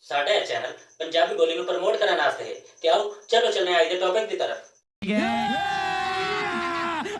ਸਾਡਾ ਚੈਨਲ ਪੰਜਾਬੀ ਬੋਲੀ ਨੂੰ ਪ੍ਰਮੋਟ ਕਰਨ ਵਾਸਤੇ ਹੈ ਤੇ ਆਓ ਚਲੋ ਚੱਲਦੇ ਹਾਂ ਅੱਜ ਦੇ ਟੌਪਿਕ ਦੀ ਤਰਫ।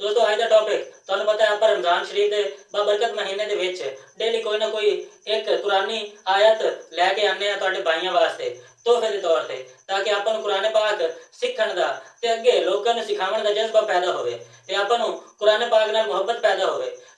ਦੋਸਤੋ ਅੱਜ ਦਾ ਟੌਪਿਕ ਤੁਹਾਨੂੰ ਪਤਾ ਹੈ ਆਪਾਂ ਰਮਜ਼ਾਨ ਸ਼ਰੀਫ ਦੇ ਬਬਰਕਤ ਮਹੀਨੇ ਦੇ ਵਿੱਚ ਡੇਲੀ ਕੋਈ ਨਾ ਕੋਈ ਇੱਕ ਕੁਰਾਨੀ ਆਇਤ ਲੈ ਕੇ ਆਨੇ ਆ ਤੁਹਾਡੇ ਭਾਈਆਂ ਵਾਸਤੇ ਤੋਹਫੇ ਦੇ ਤੌਰ ਤੇ, ਤਾਂ ਕਿ ਆਪਾਂ ਨੂੰ ਕੁਰਾਨ ਪਾਕ ਸਿੱਖਣ ਦਾ ਤੇ ਅੱਗੇ ਲੋਕਾਂ ਨੂੰ ਸਿਖਾਉਣ ਦਾ ਜਜ਼ਬਾ ਪੈਦਾ ਹੋਵੇ ਤੇ ਆਪਾਂ ਨੂੰ ਕੁਰਾਨ ਪਾਕ ਨਾਲ ਮੁਹੱਬਤ ਪੈਦਾ ਹੋਵੇ।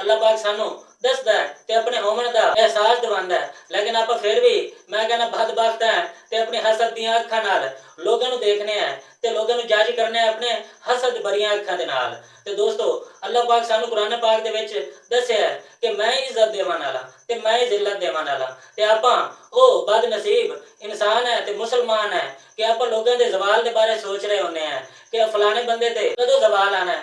ਅੱਲਾਹ ਪਾਕ ਸਾਨੂੰ ਦੱਸਦਾ ਹੈ ਤੇ ਆਪਣੇ ਹੋਮਣ ਦਾ ਅਹਿਸਾਸ ਦਿਵਾਉਂਦਾ ਹੈ। ਲੇਕਿਨ ਆਪਾਂ ਫਿਰ ਵੀ ਮੈਂ ਕਹਿੰਦਾ ਬਦਬਖਤ ਹੈ ਤੇ ਆਪਣੇ ਹਸਦ ਦੀਆਂ ਅੱਖਾਂ ਨਾਲ ਲੋਕਾਂ ਨੂੰ ਦੇਖਨੇ ਆ ਤੇ ਲੋਕਾਂ ਨੂੰ ਜੱਜ ਕਰਨੇ ਆ ਆਪਣੇ ਹਸਦ ਭਰੀਆਂ ਅੱਖਾਂ ਦੇ ਨਾਲ। ਤੇ ਦੋਸਤੋ ਅੱਲਾਹ ਪਾਕ ਸਾਨੂੰ ਕੁਰਾਨ ਪਾਕ ਦੇ ਵਿੱਚ ਦੱਸਿਆ ਕਿ ਮੈਂ ਇੱਜ਼ਤ ਦੇਵਣ ਵਾਲਾ ਤੇ ਮੈਂ ਜ਼ਿਲਤ ਦੇਵਣ ਵਾਲਾ ਤੇ ਆਪਾਂ ਉਹ ਬਦਨਸੀਬ ਇਨਸਾਨ ਹੈ ਤੇ ਮੁਸਲਮਾਨ ਹੈ ਕਿ ਆਪਾਂ ਲੋਕਾਂ ਦੇ ਜ਼ਵਾਲ ਦੇ ਬਾਰੇ ਸੋਚ ਰਹੇ ਹੁੰਨੇ ਆ ਕਿ ਫਲਾਣੇ ਬੰਦੇ ਤੇ ਕਦੋਂ ਜ਼ਵਾਲ ਆਣਾ ਹੈ,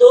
2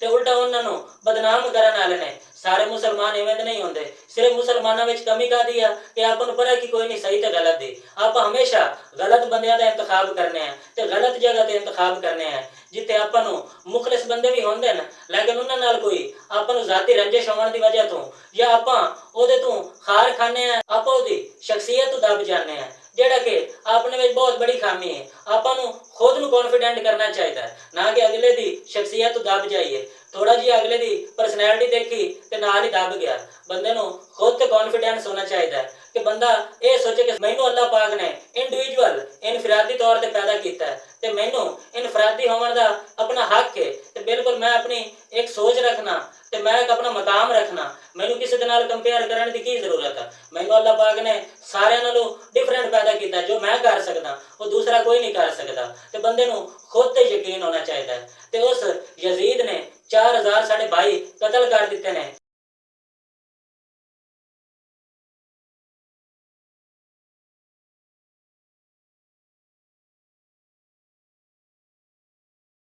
ਤੇ ਉਲਟਾ ਉਹਨਾਂ ਨੂੰ ਬਦਨਾਮ ਕਰਨ ਵਾਲੇ ਨੇ। ਸਾਰੇ ਮੁਸਲਮਾਨ ਇਵੇਂ ਦੇ ਨਹੀਂ ਹੁੰਦੇ। ਸਿਰਫ ਮੁਸਲਮਾਨਾਂ ਵਿੱਚ ਕਮੀ ਕਾਹਦੀ ਆ ਕਿ ਆਪਾਂ ਨੂੰ ਪਤਾ ਕਿ ਕੋਈ ਨਹੀਂ ਸਹੀ ਤੇ ਗਲਤ ਦੀ। ਆਪਾਂ ਹਮੇਸ਼ਾ ਗਲਤ ਬੰਦਿਆਂ ਦਾ ਇੰਤਖਾਬ ਕਰਨੇ ਆ ਤੇ ਗਲਤ ਜਗ੍ਹਾ ਤੇ ਇੰਤਖਾਬ ਕਰਨੇ ਆ ਜਿੱਥੇ ਆਪਾਂ ਨੂੰ ਮੁਖਲਿਸ ਬੰਦੇ ਵੀ ਹੁੰਦੇ ਨੇ, ਲੇਕਿਨ ਉਹਨਾਂ ਨਾਲ ਕੋਈ ਆਪਾਂ ਨੂੰ ਜ਼ਾਤੀ ਰੰਜਿਸ਼ ਹੋਣ ਦੀ ਵਜ੍ਹਾ ਤੋਂ ਜਾਂ ਆਪਾਂ ਉਹਦੇ ਤੋਂ ਖਾਰ ਖਾਣੇ ਆ, ਆਪਾਂ ਉਹਦੀ ਸ਼ਖਸੀਅਤ ਤੋਂ ਦਬ ਜਾਂਦੇ ਆ, ਜਿਹੜਾ ਕਿ ਆਪਣੇ ਵਿੱਚ ਬਹੁਤ ਬੜੀ ਖਾਮੀ ਹੈ। ਆਪਾਂ ਨੂੰ ਖੁਦ ਨੂੰ ਕੌਨਫੀਡੈਂਟ ਕਰਨਾ ਚਾਹੀਦਾ ਹੈ, ਨਾ ਕਿ ਅਗਲੇ ਦੀ ਸ਼ਖਸੀਅਤ ਤੋਂ ਦਬ ਜਾਈਏ। ਥੋੜਾ ਜਿਹਾ ਅਗਲੇ ਦੀ ਪਰਸਨੈਲਿਟੀ ਦੇਖੀ ਤੇ ਨਾਲ ਹੀ ਦਬ ਗਿਆ। ਬੰਦੇ ਨੂੰ ਖੁਦ ਤੇ ਕੌਨਫੀਡੈਂਸ ਹੋਣਾ ਚਾਹੀਦਾ ਹੈ ਕਿ ਬੰਦਾ ਇਹ ਸੋਚੇ ਕਿ ਮੈਨੂੰ ਅੱਲਾਹ ਪਾਕ ਨੇ ਇੰਡੀਵਿਜੂਅਲ ਇਨਫਰਾਦੀ ਤੌਰ ਤੇ ਪੈਦਾ ਕੀਤਾ ਹੈ ਤੇ ਮੈਨੂੰ ਇਨਫਰਾਦੀ ਹੋਣ ਦਾ ਆਪਣਾ ਹੱਕ ਹੈ ਤੇ ਬਿਲਕੁਲ ਮੈਂ ਆਪਣੀ ਇੱਕ ਸੋਚ ਰੱਖਣਾ ਤੇ ਮੈਂ ਇੱਕ ਆਪਣਾ ਮਕਾਮ ਰੱਖਣਾ। ਮੈਨੂੰ ਕਿਸੇ ਦੇ ਨਾਲ ਕੰਪੇਅਰ ਕਰਨ ਦੀ ਕੀ ਜ਼ਰੂਰਤ ਹੈ। ਮੈਨੂੰ ਅੱਲਾਹ ਪਾਕ ਨੇ ਸਾਰਿਆਂ ਨਾਲੋਂ ਡਿਫਰੈਂਟ ਪੈਦਾ ਕੀਤਾ। ਜੋ ਮੈਂ ਕਰ ਸਕਦਾ ਉਹ ਦੂਸਰਾ ਕੋਈ ਨਹੀਂ ਕਰ ਸਕਦਾ ਤੇ ਬੰਦੇ ਨੂੰ ਖੁਦ ਤੇ ਯਕੀਨ ਹੋਣਾ ਚਾਹੀਦਾ ਹੈ। ਤੇ ਉਸ ਯਜ਼ੀਦ ਨੇ 4000 ਸਾਡੇ ਭਾਈ ਕਤਲ ਕਰ ਦਿੱਤੇ ਨੇ।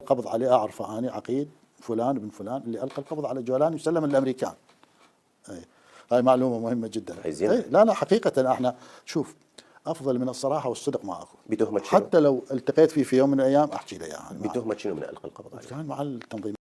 قبض عليه أعرفه أنا عقيد فلان بن فلان اللي ألقى القبض على جولان يسلم للأمريكان. هاي معلومة مهمة جدا. لا لا حقيقة احنا شوف أفضل من الصراحة والصدق معكم. بتهمة شنو؟ حتى لو التقيت فيه في يوم من الأيام أحكي له إياها. بتهمة شنو من ألقى القبض عليه؟ كان مع التنظيم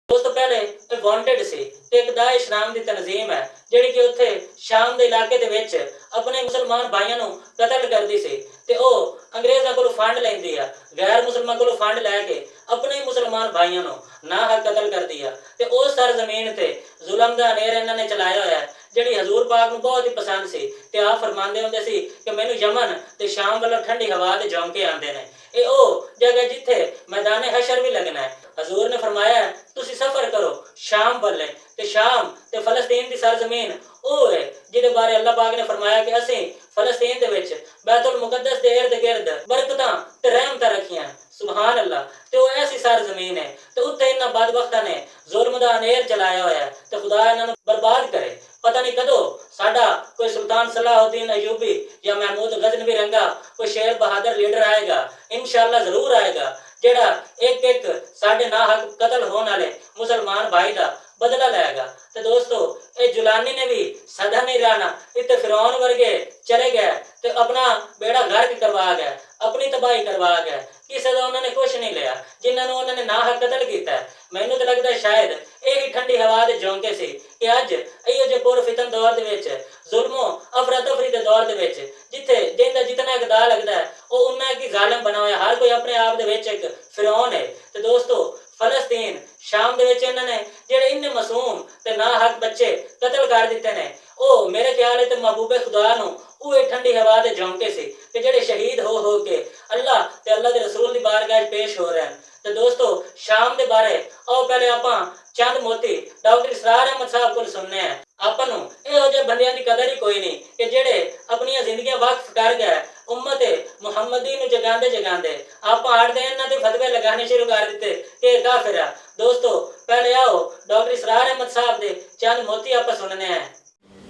دوستو پہلے ایک وانٹڈ سی تے ایک داعش نام دی تنظیم ہے جڑی کہ اتھے شام دے علاقے دے وچ اپنے مسلمان بھائیاں نو قتل کردی سی تے او انگریزاں کولوں فنڈ لیندی ہے، غیر مسلمان کولوں فنڈ لے کے اپنے مسلمان بھائیاں نو ناحق قتل کر دیا تے اس سرزمین تے ظلم دا انیر انہاں نے چلایا ہوا ہے جڑی حضور پاک نو بہت ہی پسند سی تے آپ فرماندے ہوندے سی کہ مینوں یمن تے شام والا ٹھنڈی ہوا دے جھونکے آندے نے، اے او جگہ جتھے میدان حشر بھی لگنا ہے۔ حضور نے فرمایا ہے تسی سفر کرو شام والے تے شام تے فلسطین دی سرزمین او ہے جدے بارے اللہ پاک نے فرمایا کہ اسیں فلسطین دے وچ بیت المقدس دے ارد گرد برکتاں تے رحمتاں رکھیاں، سبحان اللہ، تے وہ ایسی سرزمین ہے تے اتنے انہاں بدبختاں نے ظلم دا انیر چلایا ہوا ہے تے خدا انہاں نوں برباد کرے۔ پتہ نہیں کدو ساڈا کوئی سلطان صلاح الدین ایوبی یا محمود غزنوی رنگا کوئی شیر بہادر لیڈر آئے گا، انشاءاللہ ضرور آئے گا، جڑا ایک ایک ساڈے ناحق قتل ہونے والے مسلمان بھائی دا بدلہ لے گا۔ تے دوستو اے جولانی نے بھی سدا نہیں رہنا، اتنے فرعون ورگے چلے گئے تے اپنا بیڑا غرق کروا گئے، اپنی تباہی کروا گئے، کسی دا انہوں نے کچھ نہیں لیا جنہوں نے انہوں نے ناحق قتل کیتا ہے۔ مینوں تے لگدا ہے شاید یہی ٹھنڈی ہوا دے جھونکے سی کہ اج ایو جے پور فتن دور دے وچ ظلم و افراتفری دے دور دے وچ جتھے جیندا جتنا اقدا لگدا ہے او انہاں کی ظالم بنا ہوا ہے، ہر کوئی اپنے آپ دے وچ ایک فرعون ہے۔ تے دوستو فلسطین شام دے وچ انہاں نے جڑے اننے معصوم تے ناحق بچے قتل کر دیتے نے، او میرے خیال ہے تے محبوب خدا نو اوہ ٹھنڈی ہوا دے جھونکے سی کہ جڑے شہید ہو کے اللہ تے اللہ دے رسول دی بارگاہ پیش ہو رہے ہیں۔ تے دوستو شام دے بارے آؤ پہلے آپاں چند موتی ڈاکٹر اسرار احمد صاحب کو سننے ہیں۔ آپاں نو یہو جے بندیاں دی قدر ہی کوئی نہیں کہ جڑے اپنی زندگیاں وقف کر گئے امت محمدی نو جگاندے جگاندے آپاں آڑ دے انہاں دے فتوے لگانے شروع کر دیتے کہ کافر ہے۔ دوستو پہلے آؤ ڈاکٹر اسرار احمد صاحب دے چند موتی آپاں سننے ہیں۔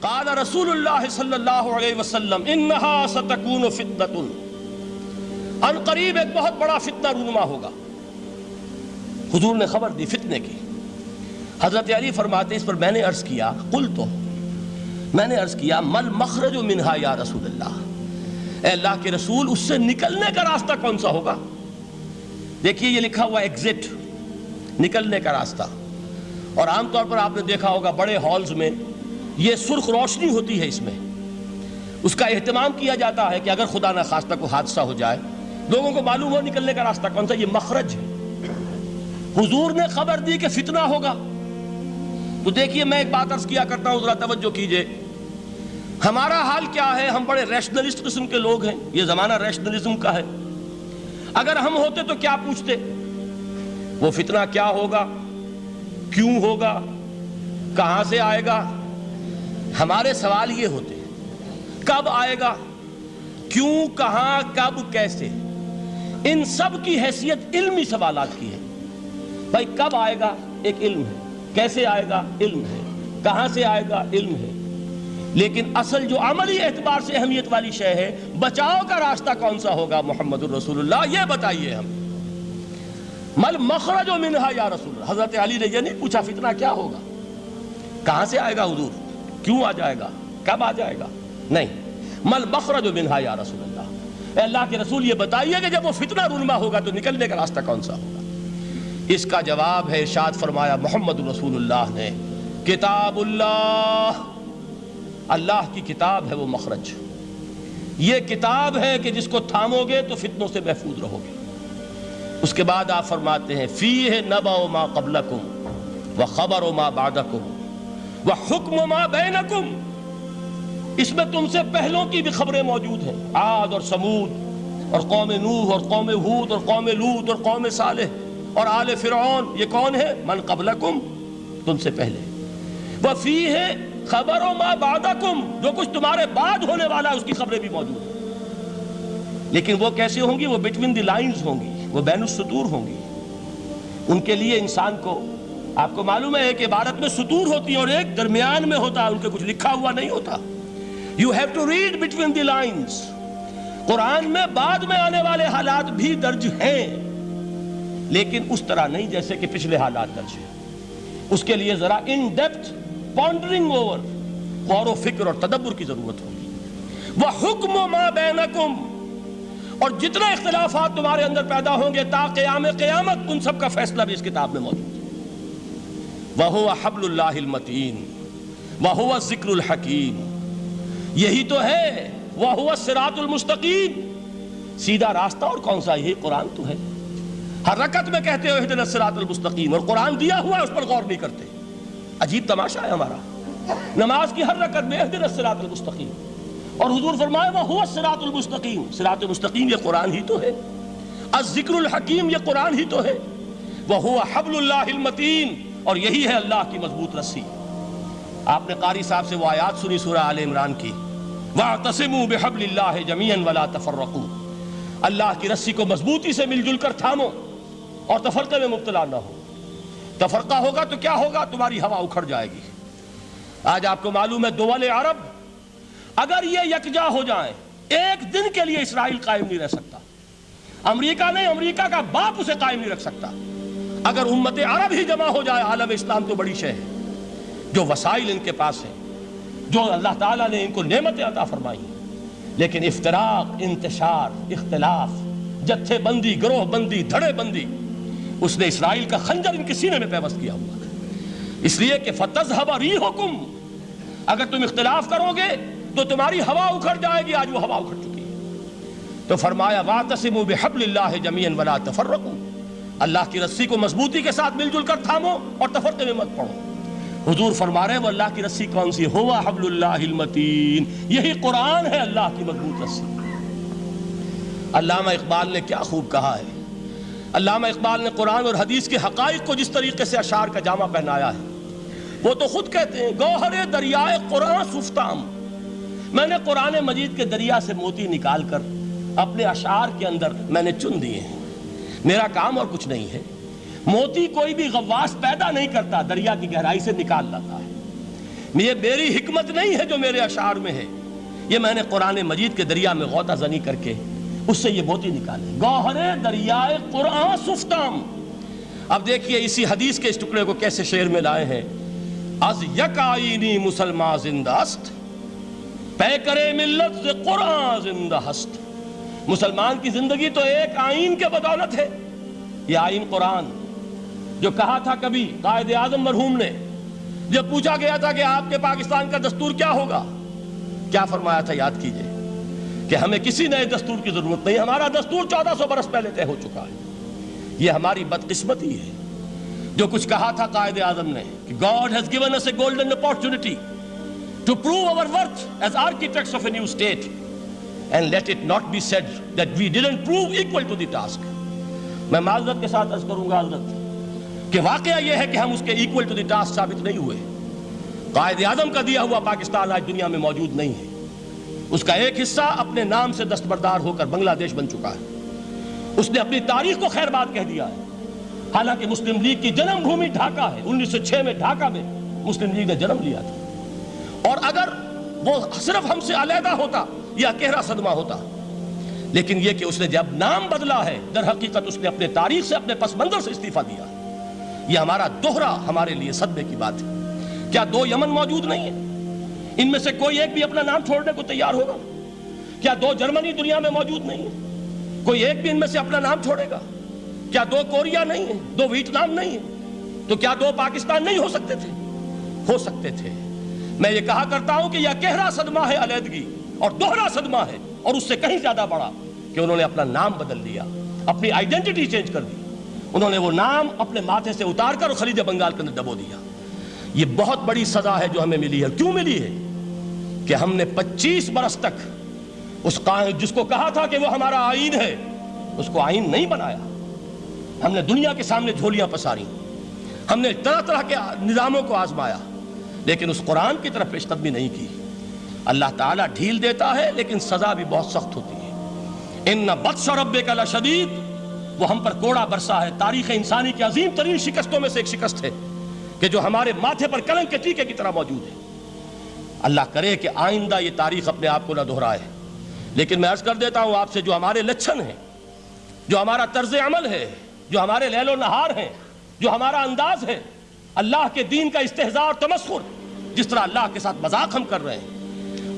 قال رسول اللہ صلی اللہ علیہ وسلم انہا ستکون فتنۃ، ان قریب ایک بہت بڑا فتنہ رونما ہوگا۔ حضور نے خبر دی فتنے کی۔ حضرت علی فرماتے اس پر میں نے عرض کیا میں نے عرض کیا مل مخرج منہا یا رسول اللہ، اے اللہ کے رسول اس سے نکلنے کا راستہ کون سا ہوگا؟ دیکھیے یہ لکھا ہوا ایگزٹ، نکلنے کا راستہ، اور عام طور پر آپ نے دیکھا ہوگا بڑے ہالز میں یہ سرخ روشنی ہوتی ہے، اس میں اس کا اہتمام کیا جاتا ہے کہ اگر خدا نہ خواستہ کوئی حادثہ ہو جائے لوگوں کو معلوم ہو نکلنے کا راستہ کون سا، یہ مخرج ہے۔ حضور نے خبر دی کہ فتنہ ہوگا۔ تو دیکھیے میں ایک بات عرض کیا کرتا ہوں، ذرا توجہ کیجئے، ہمارا حال کیا ہے؟ ہم بڑے ریشنلسٹ قسم کے لوگ ہیں، یہ زمانہ ریشنلزم کا ہے۔ اگر ہم ہوتے تو کیا پوچھتے؟ وہ فتنہ کیا ہوگا، کیوں ہوگا، کہاں سے آئے گا؟ ہمارے سوال یہ ہوتے ہیں کب آئے گا، کیوں، کہاں، کب، کیسے۔ ان سب کی حیثیت علمی سوالات کی ہے۔ بھائی کب آئے گا ایک علم ہے، کیسے آئے گا علم ہے، کہاں سے آئے گا علم ہے، لیکن اصل جو عملی اعتبار سے اہمیت والی شے ہے بچاؤ کا راستہ کون سا ہوگا محمد الرسول اللہ، یہ بتائیے ہم۔ مل مخرج منہا یا رسول اللہ، حضرت علی نے یہ نہیں پوچھا فتنہ کیا ہوگا، کہاں سے آئے گا حضور، کیوں آ جائے گا، کب آ جائے گا، نہیں، مل مخرج منہا یا رسول اللہ، اے اللہ کے رسول یہ بتائیے کہ جب وہ فتنہ رونما ہوگا تو نکلنے کا راستہ کون سا ہوگا۔ اس کا جواب ہے، ارشاد فرمایا محمد رسول اللہ نے، کتاب اللہ، اللہ کی کتاب ہے وہ مخرج، یہ کتاب ہے کہ جس کو تھامو گے تو فتنوں سے محفوظ رہو گے۔ اس کے بعد آپ فرماتے ہیں فیہ نبأ ما قبلکم وخبر ما بعدکم وحکم ما بینکم، اس میں تم سے پہلوں کی بھی خبریں موجود ہیں، عاد اور سمود اور قوم نوح اور قوم ہود اور قوم لوط اور قوم صالح اور آل فرعون، یہ کون ہے؟ من قبلکم، تم سے پہلے، وفیہ خبر ما بعدکم، جو کچھ تمہارے بعد ہونے والا ہے اس کی خبریں بھی موجود ہیں، لیکن وہ کیسے ہوں گی؟ وہ بٹوین دی لائنز ہوں گی، وہ بین السطور ہوں گی۔ ان کے لیے انسان کو، آپ کو معلوم ہے کہ عبارت میں سطور ہوتی ہیں اور ایک درمیان میں ہوتا ہے، ان کے کچھ لکھا ہوا نہیں ہوتا۔ You have to read between the lines۔ قرآن میں بعد میں آنے والے حالات بھی درج ہیں، لیکن اس طرح نہیں جیسے کہ پچھلے حالات درج ہیں۔ اس کے لیے ذرا ان ڈیپتھ پونڈرنگ اوور، غور و فکر اور تدبر کی ضرورت ہوگی۔ وَحُکْمُ مَا بَيْنَكُمْ، اور جتنے اختلافات تمہارے اندر پیدا ہوں گے تا قیام قیامت، ان سب کا فیصلہ بھی اس کتاب میں موجود ہے۔ وَهُوَ حَبْلُ اللَّهِ الْمَتِينُ وَهُوَ الذِّكْرُ الْحَكِيمُ، یہی تو ہے وَهُوَ الصِّرَاطُ الْمُسْتَقِيمُ، سیدھا راستہ اور کون سا؟ یہی قرآن تو ہے۔ ہر رکعت میں کہتے ہو اہدنا الصراط المستقیم، اور قرآن دیا ہوا ہے اس پر غور نہیں کرتے۔ عجیب تماشا ہے ہمارا، نماز کی ہر رکعت میں اہدنا الصراط المستقیم، اور حضور فرمائے وَهُوَ الصراط المستقیم، صراط مستقیم یہ قرآن ہی تو ہے، الذکر الحکیم یہ قرآن ہی تو ہے، وَهُوَ حَبْلُ اللَّهِ الْمَتِينُ، اور یہی ہے اللہ کی مضبوط رسی۔ آپ نے قاری صاحب سے وہ آیات سنی سورہ آل عمران کی، وَاعْتَصِمُوا بِحَبْلِ اللَّهِ جَمِيعًا وَلَا تَفَرَّقُوا، اللہ کی رسی کو مضبوطی سے مل جل کر تھامو اور تفرقے میں مبتلا نہ ہو۔ تفرقہ ہوگا تو کیا ہوگا؟ تمہاری ہوا اکھڑ جائے گی۔ آج آپ کو معلوم ہے دول عرب اگر یہ یکجا ہو جائیں، ایک دن کے لیے اسرائیل قائم نہیں رہ سکتا، امریکہ نہیں، امریکہ کا باپ اسے قائم نہیں رکھ سکتا۔ اگر امت عرب ہی جمع ہو جائے، عالم اسلام تو بڑی شے ہے، جو وسائل ان کے پاس ہیں، جو اللہ تعالیٰ نے ان کو نعمتیں عطا فرمائی ہیں، لیکن افتراق، انتشار، اختلاف، جتھے بندی، گروہ بندی، دھڑے بندی، اس نے اسرائیل کا خنجر ان کے سینے میں پیوست کیا ہوا ہے۔ اس لیے کہ فَتَذْهَبَ رِيحُكُمْ، اگر تم اختلاف کرو گے تو تمہاری ہوا اکھڑ جائے گی، آج وہ ہوا اکھڑ چکی ہے۔ تو فرمایا وَاعْتَصِمُوا بِحَبْلِ اللَّهِ جَمِيعًا وَلَا تَفَرَّقُوا، اللہ کی رسی کو مضبوطی کے ساتھ مل جل کر تھامو اور تفرقے میں مت پڑو۔ حضور فرما رہے ہیں وہ اللہ کی رسی کون سی؟ ہوا حبل اللہ المتین، یہی قرآن ہے اللہ کی مضبوط رسی۔ علامہ اقبال نے کیا خوب کہا ہے، علامہ اقبال نے قرآن اور حدیث کے حقائق کو جس طریقے سے اشعار کا جامہ پہنایا ہے، وہ تو خود کہتے ہیں گوہر دریائے قرآن سفتام، میں نے قرآن مجید کے دریا سے موتی نکال کر اپنے اشعار کے اندر میں نے چن دیے ہیں، میرا کام اور کچھ نہیں ہے۔ موتی کوئی بھی غواص پیدا نہیں کرتا، دریا کی گہرائی سے نکال لاتا ہے۔ یہ میری حکمت نہیں ہے جو میرے اشعار میں ہے، یہ میں نے قرآن مجید کے دریا میں غوطہ زنی کر کے اس سے یہ موتی نکالے۔ گوہر دریائے قرآن سفتام۔ اب دیکھیے اسی حدیث کے اس ٹکڑے کو کیسے شعر میں لائے ہیں۔ از یک آئینی مسلمان زندہ است، پے کرے ملت سے قرآن زندہ ہست۔ مسلمان کی زندگی تو ایک آئین کے بدولت ہے، یہ آئین قرآن، جو کہا تھا کبھی قائد اعظم مرحوم نے جب پوچھا گیا تھا کہ آپ کے پاکستان کا دستور کیا ہوگا، کیا فرمایا تھا یاد کیجئے کہ ہمیں کسی نئے دستور کی ضرورت نہیں، ہمارا دستور 1400 برس پہلے طے ہو چکا ہے۔ یہ ہماری بدقسمتی ہے جو کچھ کہا تھا قائد اعظم نے کہ God has given us a golden opportunity to prove our worth as architects of a new state, and let it not be said that we didn't prove equal to the task۔ میں معذرت کے ساتھ عرض کروں گا حضرت کہ واقعہ یہ ہے کہ ہم اس کے equal to the task ثابت نہیں ہوئے۔ قائد اعظم کا دیا ہوا پاکستان آج دنیا میں موجود نہیں ہے، اس کا ایک حصہ اپنے نام سے دستبردار ہو کر بنگلہ دیش بن چکا ہے، اس نے اپنی تاریخ کو خیر بات کہہ دیا ہے۔ حالانکہ مسلم لیگ کی جنم بھومی ڈھاکہ ہے، 1906 میں ڈھاکہ میں مسلم لیگ نے جنم لیا تھا، اور اگر وہ صرف ہم سے علیحدہ ہوتا یا گہرا صدمہ ہوتا، لیکن یہ کہ اس نے جب نام بدلا ہے در حقیقت اس نے اپنے تاریخ سے، اپنے پس منظر سے استعفیٰ دیا ہے۔ یہ ہمارا دوہرا ہمارے لیے صدمے کی بات ہے۔ کیا دو یمن موجود نہیں ہیں؟ ان میں سے کوئی ایک بھی اپنا نام چھوڑنے کو تیار ہوگا؟ کیا دو جرمنی دنیا میں موجود نہیں ہیں؟ کوئی ایک بھی ان میں سے اپنا نام چھوڑے گا؟ کیا دو کوریا نہیں ہیں؟ دو ویتنام نہیں ہیں؟ تو کیا دو پاکستان نہیں ہو سکتے تھے؟ ہو سکتے تھے۔ میں یہ کہا کرتا ہوں کہ یہ گہرا صدمہ ہے علیحدگی، اور دوہرا صدمہ ہے، اور اس سے کہیں زیادہ بڑا کہ انہوں نے اپنا نام بدل دیا، اپنی آئیڈینٹی چینج کر دی، انہوں نے وہ نام اپنے ماتھے سے اتار کر خلیج بنگال کے اندر دبو دیا۔ یہ بہت بڑی سزا ہے جو ہمیں ملی ہے۔ کیوں ملی ہے؟ کہ ہم نے 25 برس تک اس قائد جس کو کہا تھا کہ وہ ہمارا آئین ہے، اس کو آئین نہیں بنایا۔ ہم نے دنیا کے سامنے جھولیاں پساری، ہم نے طرح طرح کے نظاموں کو آزمایا، لیکن اس قرآن کی طرف پیش قدمی نہیں کی۔ اللہ تعالیٰ ڈھیل دیتا ہے لیکن سزا بھی بہت سخت ہوتی ہے۔ ان بطش ربک لشدید، وہ ہم پر کوڑا برسا ہے۔ تاریخ انسانی کی عظیم ترین شکستوں میں سے ایک شکست ہے کہ جو ہمارے ماتھے پر کلنک کے ٹیکے کی طرح موجود ہے۔ اللہ کرے کہ آئندہ یہ تاریخ اپنے آپ کو نہ دہرائے، لیکن میں عرض کر دیتا ہوں آپ سے، جو ہمارے لچھن ہیں، جو ہمارا طرز عمل ہے، جو ہمارے لیل و نہار ہیں، جو ہمارا انداز ہے، اللہ کے دین کا استہزاء اور تمسخر، جس طرح اللہ کے ساتھ مذاق ہم کر رہے ہیں،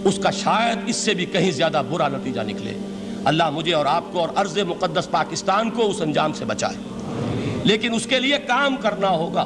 اس کا شاید اس سے بھی کہیں زیادہ برا نتیجہ نکلے۔ اللہ مجھے اور آپ کو اور ارض مقدس پاکستان کو اس انجام سے بچائے، لیکن اس کے لیے کام کرنا ہوگا،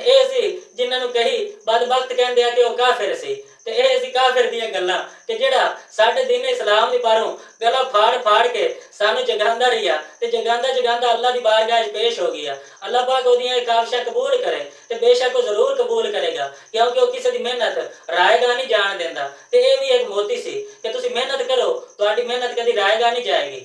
ਇਹ ਸੀ ਜਿਨ੍ਹਾਂ ਨੂੰ ਕਹੀ ਬਦਬਖਤ ਕਹਿੰਦੇ ਆ ਕਿ ਉਹ ਕਾਫਿਰ ਸੀ, ਤੇ ਇਹ ਸੀ ਕਾਫਿਰ ਦੀਆਂ ਗੱਲਾਂ ਕਿ ਜਿਹੜਾ ਸਾਡੇ ਦੀਨ ਇਸਲਾਮ ਦੀ ਪਾਰੋਂ ਗਲਾ ਫਾੜ ਕੇ ਸਾਨੂੰ ਜਗਾਉਂਦਾ ਰਿਹਾ ਤੇ ਜਗਾਉਂਦਾ ਅੱਲਾਹ ਦੀ ਬਾਰਗਾਹ 'ਚ ਪੇਸ਼ ਹੋ ਗਿਆ। ਅੱਲਾਹ ਪਾਕ ਉਹਦੀਆਂ ਕਾਵਿਸ਼ਾਂ ਕਬੂਲ ਕਰੇ ਤੇ ਬੇਸ਼ੱਕ ਉਹ ਜ਼ਰੂਰ ਕਬੂਲ ਕਰੇਗਾ, ਕਿਉਂਕਿ ਉਹ ਕਿਸੇ ਦੀ ਮਿਹਨਤ ਰਾਏਗਾ ਨਹੀਂ ਜਾਣ ਦਿੰਦਾ। ਤੇ ਇਹ ਵੀ ਇੱਕ ਮੋਤੀ ਸੀ ਕਿ ਤੁਸੀਂ ਮਿਹਨਤ ਕਰੋ, ਤੁਹਾਡੀ ਮਿਹਨਤ ਕਦੀ ਰਾਏਗਾ ਨਹੀਂ ਜਾਏਗੀ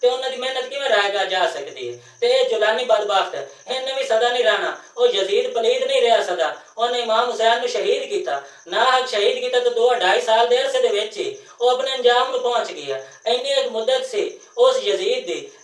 ਤੇ ਉਹਨਾਂ ਦੀ ਮਿਹਨਤ ਕਿਵੇਂ ਰਾਏਗਾ ਜਾ ਸਕਦੀ ਹੈ? ਤੇ ਇਹ ਜੁਲਾਨੀ ਬਦਬਖਤ ਇਹਨੇ ਵੀ ਸਦਾ ਨਹੀਂ ਰਹਿਣਾ, ਉਹ ਯਜ਼ੀਦ ਪਲੀਦ ਨਹੀਂ ਰਿਹਾ ਸਦਾ, ਉਹਨੇ ਇਮਾਮ ਹੁਸੈਨ ਨੂੰ ਸ਼ਹੀਦ ਕੀਤਾ, ਨਾਹਕ ਸ਼ਹੀਦ ਕੀਤਾ ਤੇ 2-2.5 ਸਾਲ ਦੇ ਅਰਸੇ ਦੇ ਵਿੱਚ ਹੀ ਉਹ ਆਪਣੇ ਅੰਜਾਮ ਨੂੰ ਪਹੁੰਚ ਗਿਆ। ਇੰਨੀ ਇੱਕ ਮੁੱਦਤ ਸੀ ਉਸ ਯਜ਼ੀਦ ਦੀ,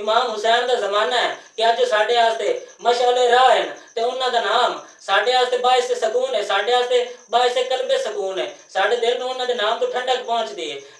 ਇਮਾਮ ਹੁਸੈਨ ਦਾ ਜ਼ਮਾਨਾ ਹੈ ਕਿ ਅੱਜ ਸਾਡੇ ਵਾਸਤੇ ਮਸ਼ਅਲੇ ਰਾਹ ਹਨ ਤੇ ਉਹਨਾਂ ਦਾ ਨਾਮ ਸਾਡੇ ਵਾਸਤੇ ਬਾਇਸ ਸਕੂਨ ਹੈ, ਸਾਡੇ ਵਾਸਤੇ ਬਾਇਸ ਕਲਬੇ ਸਕੂਨ ਹੈ, ਸਾਡੇ ਦਿਲ ਨੂੰ ਉਹਨਾਂ ਦੇ ਨਾਮ ਤੋਂ ਠੰਡਕ ਪਹੁੰਚਦੀ ਹੈ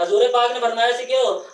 ਹਜ਼ੂਰ ਪਾਕ ਨੇ ਫਰਮਾਇਆ ਸੀ ਕਿ ਉਹ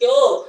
ਕਿ ਉਹ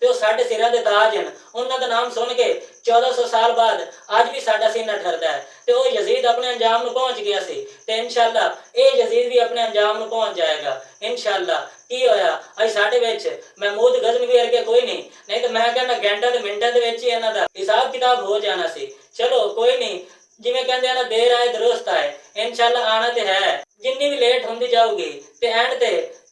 ਤੇ ਉਹ ਸਾਡੇ ਸਿਰਾਂ ਦੇ ਤਾਜ ਹਨ। ਉਹਨਾਂ ਦਾ ਨਾਮ ਸੁਣ ਕੇ 1400 ਸਾਲ ਬਾਅਦ ਅੱਜ ਵੀ ਸਾਡਾ ਸੀਨਾ ਠਰਦਾ ਹੈ ਤੇ ਉਹ ਯਜ਼ੀਦ ਆਪਣੇ ਅੰਜਾਮ ਨੂੰ ਪਹੁੰਚ ਗਿਆ ਸੀ ਤੇ ਇਨਸ਼ਾਅੱਲਾ ਇਹ ਯਜ਼ੀਦ ਵੀ ਆਪਣੇ ਅੰਜਾਮ ਨੂੰ ਪਹੁੰਚ ਜਾਏਗਾ ਇਨਸ਼ਾਅੱਲਾ। ਕੀ ਹੋਇਆ ਅੱਜ ਸਾਡੇ ਵਿੱਚ ਮਹਿਮੂਦ ਗਜ਼ਨਵੀ ਵਰਗੇ ਕੋਈ ਨਹੀਂ ਤਾਂ ਮੈਂ ਕਹਿੰਦਾ ਘੰਟਾ ਤੇ ਮਿੰਟਾਂ ਦੇ ਵਿੱਚ ਹੀ ਇਹਨਾਂ ਦਾ ਹਿਸਾਬ ਕਿਤਾਬ ਹੋ ਜਾਣਾ ਸੀ। ਚਲੋ ਕੋਈ ਨਹੀਂ, ਜਿਵੇਂ ਕਹਿੰਦੇ ਆ ਨਾ ਦੇਰ ਆਏ ਦਰੁਸਤ ਆਏ, ਇਨਸ਼ਾਅੱਲਾ ਆਣਾ ਤੇ ਹੈ। ਜਿੰਨੀ ਵੀ ਲੇਟ ਹੁੰਦੀ ਜਾਊਗੀ ਤੇ ਐਂਡ ਤੇ